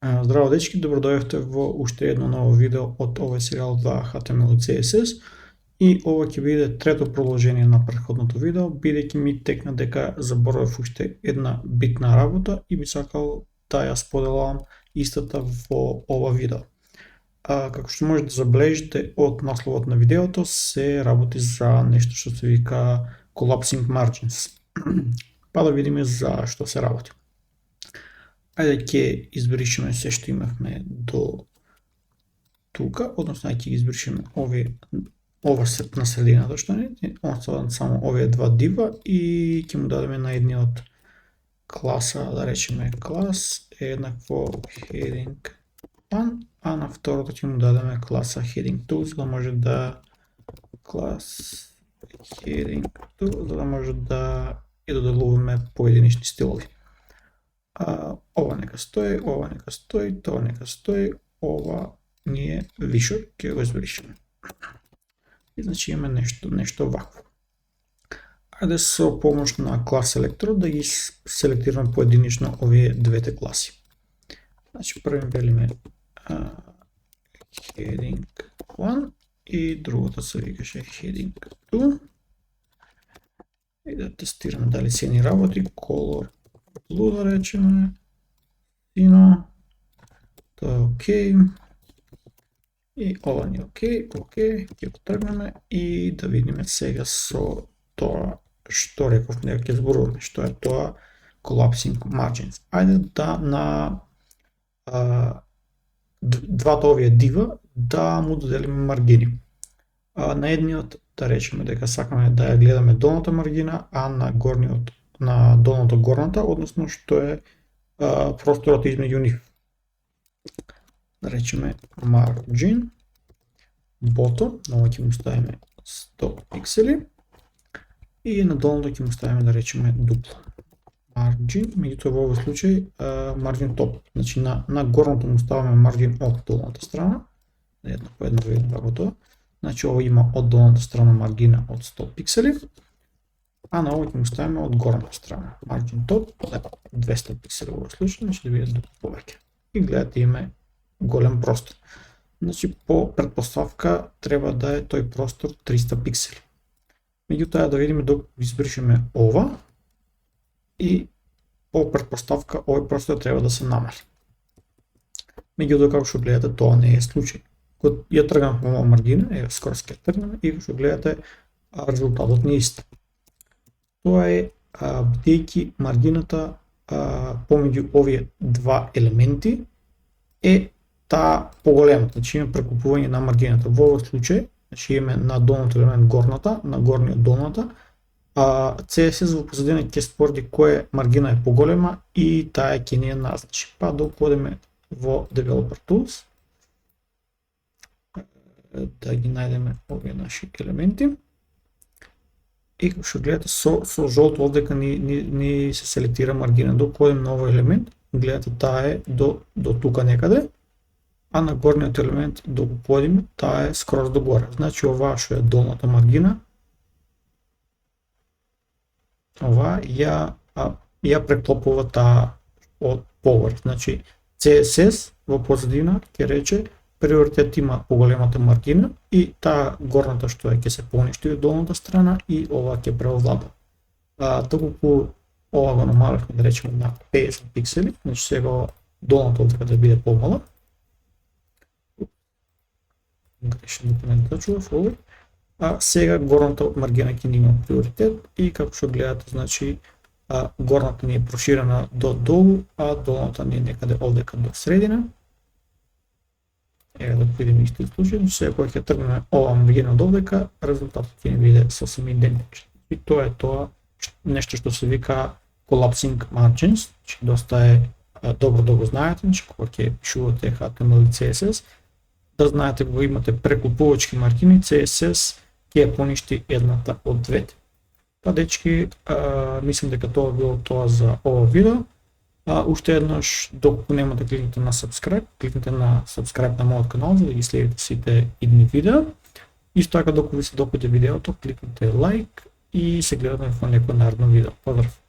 Здраво дечки, добродојавте во уште едно ново видео од овој серијал за HTML и CSS. И ова ќе биде трето продолжение на претходното видео, бидејќи ми текна дека заборавив уште една битна работа и би сакал да ја споделам истата во ова видео. Како што може да забележите од насловот на видеото, се работи за нешто што се вика Collapsing Margins. Па да видиме за што се работи. Ајде ќе избришеме се што имавме до тука, односно ќе избришеме ова се на средината што не, оставам само овие два дива и ќе му дадеме на едниот класа, да речеме клас еднакво heading 1, а на второто ќе му дадеме класа heading 2, за да може да клас heading 2, за да може да и доделуваме поединечни стилови. Ова нека стои, ова нека стои, тоа нека стои, ова ние вишок ќе го избришеме. И значи имаме нешто вакво. Ајде со помош на клас селектор да ги селектираме поединечно овие двете класи. Значи први велиме heading 1 и другото се викаше heading 2. И да тестираме дали се ни работи, color blue да речеме, сино, тоа е окей, и ова ни е окей, ќе го тргнеме и да видиме сега со тоа што рековме дека ќе зборуваме, што е тоа Collapsing Margins. Ајде да на двата овие дива да му доделиме маргини. На едниот да речеме дека сакаме да ја гледаме долната маргина, а на горниот на долното горната, односно што е просторот измеѓу нив. Да речеме margin bottom, на ова ќе му ставиме 100 пиксели и на долното ќе му ставиме да речеме дупло. Margin, меѓутоа во овој случај margin top, значи на горното му ставаме margin од долната страна, едно по едно видно како тоа. Значи ова има од долната страна маргина од 100 пиксели, а на ова ќе му ставиме од горната страна margin top 200 пиксели во овој случај, значи да биде повеќе. И гледате име голем простор. Значи по претпоставка треба да е тој простор 300 пиксели. Меѓутоа да видиме док избришеме ова и по претпоставка овој простор треба да се намали. Меѓутоа како што гледате тоа не е случај. Кога ја тргнам оваа маргина, скоро ќе тргнеме и како што гледате резултатот не е ист. Тоа е бидејќи маргината помеѓу овие два елементи е таа поголема, значи има прекупување на маргината. Во овој случај, значи имаме на долното елемент горната, на горниот долната, CSS во позадина ќе спореди која маргина е поголема и таа ќе ни ја назначи. Па да одиме во Developer Tools, да ги најдеме овие наши елементи. И како што гледате со жолто овдека ни се селектира маргина. Док одим на овој елемент, гледате таа е до тука некаде, а на горниот елемент док подиме таа е скроз до горе. Значи оваа што е долната маргина, ова ја преклопува таа од поврх. Значи CSS во позадина ќе рече приоритет има поголемата маргина и таа горната што е ќе се поништи од долната страна и ова ќе преовлада. Доколку ова го намаливме да речеме на 50 пиксели, значи сега долната овдека да биде помала. Грешно имплементачував овој. Сега горната маргина ќе има приоритет и како што гледате, значи горната ни е проширена до долу, а долната ни е некаде овдека до средина. Да видиме истиот случај, значи сега кога ќе тргнеме ова маргина од овдека, резултатот ќе ни биде сосем идентичен. И тоа е тоа нешто што се вика Collapsing Margins, значи доста е добро да го знаете, значи кога ќе пишувате HTML и CSS, да знаете кога имате преклопувачки маргини, CSS ќе ја поништи едната од двете. Па дечки, мислам дека тоа било тоа за ова видео. Уште еднаш, доколку немате кликнете на subscribe, кликнете на subscribe на мојот канал за да ги следите сите идни видеа. Исто така, доколку ви се допаѓа видеото, кликнете лайк и се гледаме во некој наредно видео. Поздрав!